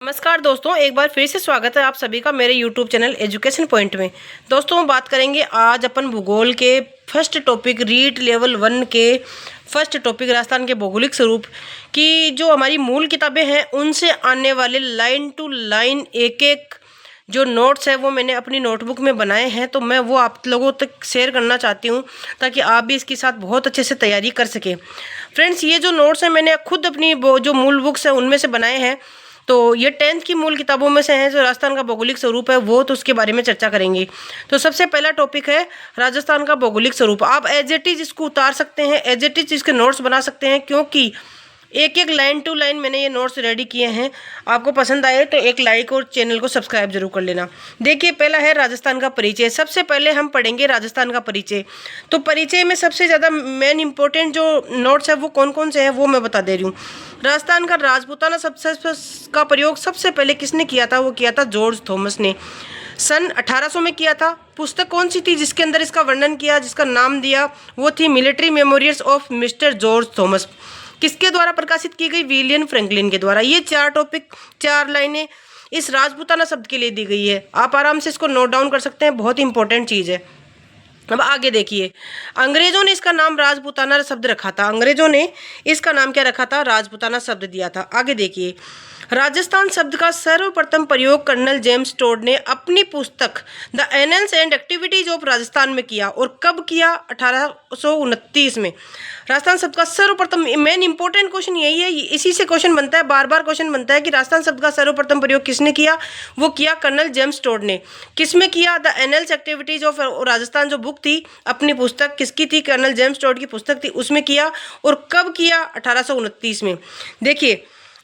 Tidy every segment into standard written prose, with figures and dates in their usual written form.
नमस्कार दोस्तों, एक बार फिर से स्वागत है आप सभी का मेरे YouTube चैनल एजुकेशन पॉइंट में। दोस्तों बात करेंगे आज अपन भूगोल के फर्स्ट टॉपिक रीट लेवल 1 के फर्स्ट टॉपिक राजस्थान के भौगोलिक स्वरूप की जो हमारी मूल किताबें हैं उनसे आने वाले लाइन टू लाइन एक एक जो नोट्स है वो मैंने अपनी नोटबुक में बनाए हैं, तो मैं वो आप लोगों तक शेयर करना चाहती हूँ ताकि आप भी इसके साथ बहुत अच्छे से तैयारी कर सकें। फ्रेंड्स, ये जो नोट्स हैं मैंने खुद अपनी जो मूल बुक्स हैं उनमें से बनाए हैं। तो ये 10th की मूल किताबों में से है जो राजस्थान का भौगोलिक स्वरूप है वो, तो उसके बारे में चर्चा करेंगे। तो सबसे पहला टॉपिक है राजस्थान का भौगोलिक स्वरूप। आप एज इट इज इसको उतार सकते हैं, एज इट इज इसके नोट्स बना सकते हैं, क्योंकि एक एक लाइन टू लाइन मैंने ये नोट्स रेडी किए हैं। आपको पसंद आए तो एक लाइक और चैनल को सब्सक्राइब जरूर कर लेना। देखिए, पहला है राजस्थान का परिचय। सबसे पहले हम पढ़ेंगे राजस्थान का परिचय। तो परिचय में सबसे ज़्यादा मेन इंपॉर्टेंट जो नोट्स है वो कौन कौन से हैं वो मैं बता दे रही हूँ। राजस्थान का राजपूताना का प्रयोग सबसे पहले किसने किया था? वो किया था जॉर्ज थॉमस ने सन 1800 में किया था। पुस्तक कौन सी थी जिसके अंदर इसका वर्णन किया, जिसका नाम दिया? वो थी military memorials of mister George Thomas. किसके द्वारा प्रकाशित की गई? विलियम फ्रैंकलिन के द्वारा। ये चार टॉपिक, चार लाइनें इस राजपूताना शब्द के लिए दी गई है। आप आराम से इसको नोट डाउन कर सकते हैं, बहुत इंपॉर्टेंट चीज़ है। अब आगे देखिए, अंग्रेजों ने इसका नाम राजपूताना शब्द रखा था। अंग्रेजों ने इसका नाम क्या रखा था? राजपूताना शब्द दिया था। आगे देखिए, राजस्थान शब्द का सर्वप्रथम प्रयोग कर्नल जेम्स टोड ने अपनी पुस्तक the annuls and activities of Rajasthan में किया। और कब किया? 1829 में। राजस्थान शब्द का सर्वप्रथम, मेन इंपॉर्टेंट क्वेश्चन यही है, इसी से क्वेश्चन बनता है, बार बार क्वेश्चन बनता है कि राजस्थान शब्द का सर्वप्रथम प्रयोग किसने किया? वो किया कर्नल जेम्स टोड ने। किसमें किया? The annuls activities of Rajasthan जो बुक थी, अपनी पुस्तक किसकी थी? कर्नल जेम्स टोड की पुस्तक थी, उसमें किया। और कब किया? 1829 में। देखिए,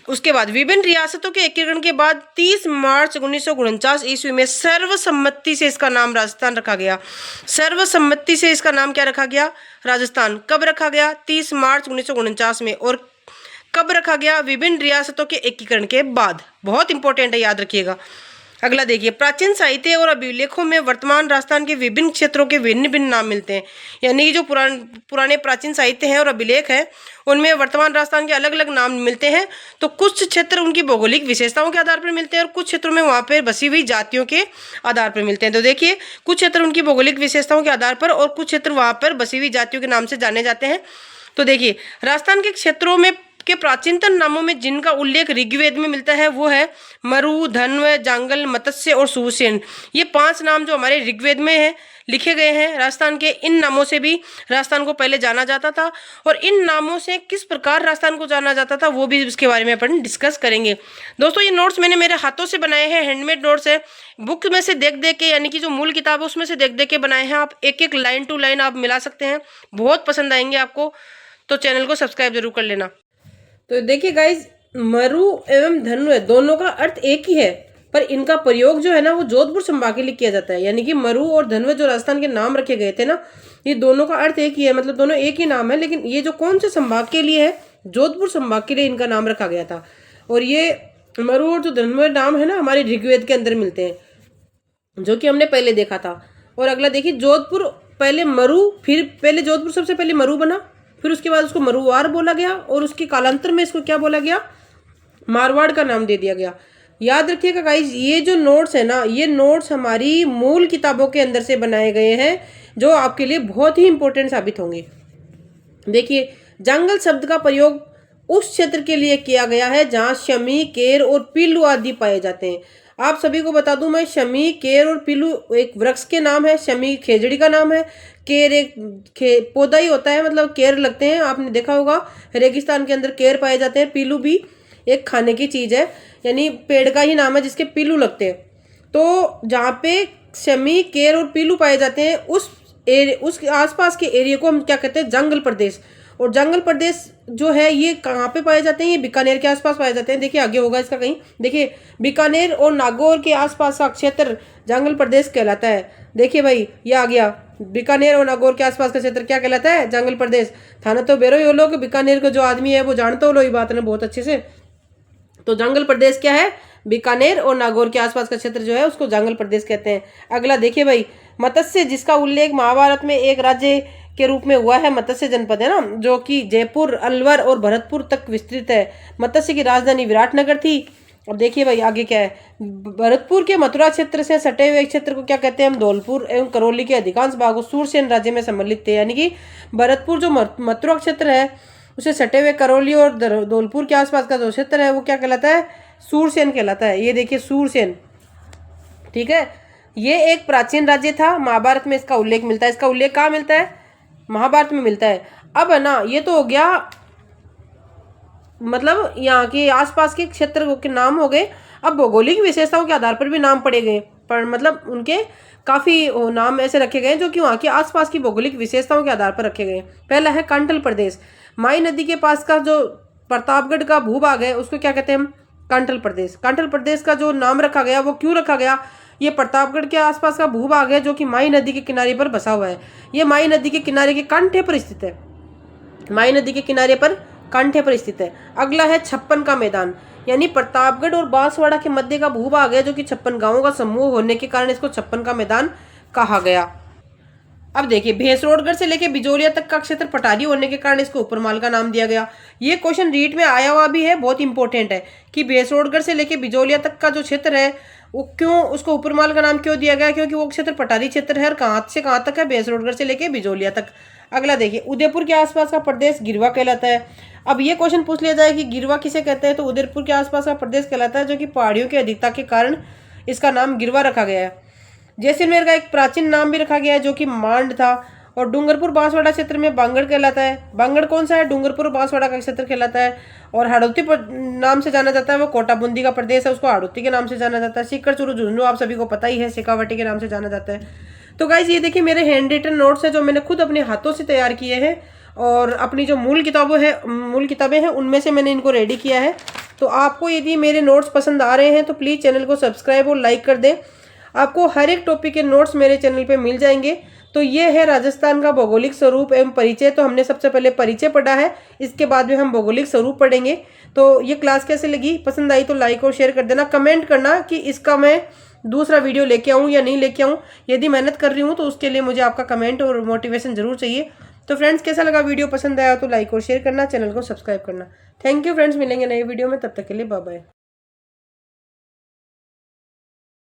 उसके बाद विभिन्न रियासतों के एकीकरण के बाद 30 मार्च 1949 ईस्वी में सर्वसम्मति से इसका नाम राजस्थान रखा गया। सर्वसम्मति से इसका नाम क्या रखा गया? राजस्थान। कब रखा गया? 30 मार्च 1949 में। और कब रखा गया? विभिन्न रियासतों के एकीकरण के बाद। बहुत इंपॉर्टेंट है, याद रखिएगा। अगला देखिए, प्राचीन साहित्य और अभिलेखों में वर्तमान राजस्थान के विभिन्न क्षेत्रों के भिन्न भिन्न नाम मिलते हैं। यानी जो पुराने प्राचीन साहित्य हैं और अभिलेख है उनमें वर्तमान राजस्थान के अलग अलग नाम मिलते हैं। तो कुछ क्षेत्र उनकी भौगोलिक विशेषताओं के आधार पर मिलते हैं और कुछ क्षेत्रों में वहाँ पर बसी हुई जातियों के आधार पर मिलते हैं। तो देखिए, कुछ क्षेत्र उनकी भौगोलिक विशेषताओं के आधार पर और कुछ क्षेत्र वहाँ पर बसी हुई जातियों के नाम से जाने जाते हैं। तो देखिए, राजस्थान के क्षेत्रों में के प्राचीनतम नामों में जिनका उल्लेख ऋग्वेद में मिलता है वो है मरु, धन्व, जांगल, मत्स्य और सुसेन। ये 5 नाम जो हमारे ऋग्वेद में है लिखे गए हैं राजस्थान के। इन नामों से भी राजस्थान को पहले जाना जाता था, और इन नामों से किस प्रकार राजस्थान को जाना जाता था वो भी उसके बारे में अपन डिस्कस करेंगे। दोस्तों, ये नोट्स मैंने मेरे हाथों से बनाए हैं, हैंडमेड नोट्स है। बुक में से देख देख के, यानी कि जो मूल किताब है उसमें से देख देख के बनाए हैं। आप एक एक लाइन टू लाइन आप मिला सकते हैं, बहुत पसंद आएंगे आपको। तो चैनल को सब्सक्राइब जरूर कर लेना। तो देखिए गाइज, मरु एवं धन्व दोनों का अर्थ एक ही है, पर इनका प्रयोग जो है ना वो जोधपुर संभाग के लिए किया जाता है। यानी कि मरु और धन्व जो राजस्थान के नाम रखे गए थे ना, ये दोनों का अर्थ एक ही है, मतलब दोनों एक ही नाम है। लेकिन ये जो कौन से संभाग के लिए है? जोधपुर संभाग के लिए इनका नाम रखा गया था। और ये मरु और जो धन्व नाम है ना हमारे ऋग्वेद के अंदर मिलते हैं, जो कि हमने पहले देखा था। और अगला देखिए, जोधपुर पहले मरु, फिर पहले जोधपुर सबसे पहले मरु बना, फिर उसके बाद उसको मरुवार बोला गया, और उसके कालांतर में इसको क्या बोला गया? मारवाड़ का नाम दे दिया गया। याद रखिएगा गाइज, ये जो नोट्स है ना, ये नोट्स हमारी मूल किताबों के अंदर से बनाए गए हैं, जो आपके लिए बहुत ही इंपॉर्टेंट साबित होंगे। देखिए, जंगल शब्द का प्रयोग उस क्षेत्र के लिए किया गया है जहाँ शमी, केर और पीलू आदि पाए जाते हैं। आप सभी को बता दूं मैं, शमी, केर और पीलू एक वृक्ष के नाम है। शमी खेजड़ी का नाम है, केर एक पौधा ही होता है, मतलब केर लगते हैं, आपने देखा होगा रेगिस्तान के अंदर केर पाए जाते हैं। पीलू भी एक खाने की चीज़ है, यानी पेड़ का ही नाम है जिसके पीलू लगते हैं। तो जहाँ पे शमी, केर और पीलू पाए जाते हैं उस आसपास के एरिया को हम क्या कहते हैं? जंगल प्रदेश। और जंगल प्रदेश जो है ये कहाँ पे पाए जाते हैं? ये बीकानेर के आसपास पाए जाते हैं। देखिए, आगे होगा इसका कहीं। देखिए, बीकानेर और नागौर के आसपास का क्षेत्र जंगल प्रदेश कहलाता है। देखिए भाई, ये आ गया, बीकानेर और नागौर के आसपास का क्षेत्र क्या कहलाता है? जंगल प्रदेश। थाना तो बेरो ही लोग, बीकानेर का जो आदमी है वो जानते हो लो ये बात ना बहुत अच्छे से। तो जंगल प्रदेश क्या है? बीकानेर और नागौर के आसपास का क्षेत्र जो है उसको जंगल प्रदेश कहते हैं। अगला देखिए भाई, मत्स्य, जिसका उल्लेख महाभारत में एक राज्य के रूप में हुआ है। मत्स्य जनपद है ना, जो कि जयपुर, अलवर और भरतपुर तक विस्तृत है। मत्स्य की राजधानी विराटनगर थी। अब देखिए भाई आगे क्या है, भरतपुर के मथुरा क्षेत्र से सटे हुए क्षेत्र को क्या कहते हैं हम, धौलपुर एवं करौली के अधिकांश भागों सूरसेन राज्य में सम्मिलित थे। यानी कि भरतपुर जो मथुरा क्षेत्र है उसे सटे हुए करौली और धौलपुर के आसपास का जो क्षेत्र है वो क्या कहलाता है, सूरसेन कहलाता है। ये देखिए सूरसेन, ठीक है। ये एक प्राचीन राज्य था, महाभारत में इसका उल्लेख मिलता है। इसका उल्लेख कहाँ मिलता है, महाभारत में मिलता है। अब है ना, ये तो हो गया मतलब यहाँ के आसपास के क्षेत्र के नाम हो गए। अब भौगोलिक विशेषताओं के आधार पर भी नाम पड़े गए, पर मतलब उनके काफ़ी नाम ऐसे रखे गए जो कि वहाँ के आसपास की भौगोलिक विशेषताओं के आधार पर रखे गए। पहला है कांटल प्रदेश, माई नदी के पास का जो प्रतापगढ़ का भूभाग है उसको क्या कहते हैं हम, कांटल प्रदेश। कांटल प्रदेश का जो नाम रखा गया वो क्यों रखा गया, ये प्रतापगढ़ के आसपास का भूभाग है जो कि माई नदी के किनारे पर बसा हुआ है। ये माई नदी के किनारे के कंठे पर स्थित है, माई नदी के किनारे पर कंठे पर स्थित है। अगला है 56 का मैदान, यानी प्रतापगढ़ और बांसवाड़ा के मध्य का भूभाग है जो कि 56 गांवों का समूह होने के कारण इसको 56 का मैदान कहा गया। अब देखिए भैंसरोडगढ़ से लेके बिजोलिया तक का क्षेत्र पठारी होने के कारण इसको उपरमाल का नाम दिया गया। ये क्वेश्चन रीट में आया हुआ भी है, बहुत इंपॉर्टेंट है कि भैंसरोडगढ़ से लेके बिजोलिया तक का जो क्षेत्र है वो क्यों उसको उपरमाल का नाम क्यों दिया गया, क्योंकि वो क्षेत्र पठारी क्षेत्र है और कहाँ से कहाँ तक है, भैंसरोडगढ़ से लेके बिजोलिया तक। अगला देखिए उदयपुर के आसपास का प्रदेश गिरवा कहलाता है। अब ये क्वेश्चन पूछ लिया जाए कि गिरवा किसे कहते हैं, तो उदयपुर के आसपास का प्रदेश कहलाता है जो कि पहाड़ियों की अधिकता के कारण इसका नाम गिरवा रखा गया है। जैसलमेर का एक प्राचीन नाम भी रखा गया है जो कि मांड था। और डूंगरपुर बांसवाड़ा क्षेत्र में बांगड़ कहलाता है। बांगड़ कौन सा है, डूंगरपुर बांसवाड़ा का क्षेत्र कहलाता है। और हाड़ौती नाम से जाना जाता है, वो कोटा बूंदी का प्रदेश है, उसको हाड़ौती के नाम से जाना जाता है। सीकर चुरू झुंझुनू आप सभी को पता ही है, शेखावाटी के नाम से जाना जाता है। तो गाइज ये देखिए मेरे हैंड रिटन नोट्स है जो मैंने खुद अपने हाथों से तैयार किए हैं, और अपनी जो मूल किताबें हैं उनमें से मैंने इनको रेडी किया है। तो आपको यदि मेरे नोट्स पसंद आ रहे हैं तो प्लीज़ चैनल को सब्सक्राइब और लाइक कर दें। आपको हर एक टॉपिक के नोट्स मेरे चैनल पे मिल जाएंगे। तो ये है राजस्थान का भौगोलिक स्वरूप एवं परिचय। तो हमने सबसे पहले परिचय पढ़ा है, इसके बाद में हम भौगोलिक स्वरूप पढ़ेंगे। तो ये क्लास कैसे लगी, पसंद आई तो लाइक और शेयर कर देना। कमेंट करना कि इसका मैं दूसरा वीडियो लेके आऊँ या नहीं लेके आऊँ। यदि मेहनत कर रही हूँ तो उसके लिए मुझे आपका कमेंट और मोटिवेशन जरूर चाहिए। तो फ्रेंड्स कैसा लगा वीडियो, पसंद आया तो लाइक और शेयर करना, चैनल को सब्सक्राइब करना। थैंक यू फ्रेंड्स, मिलेंगे नए वीडियो में, तब तक के लिए बाय बाय।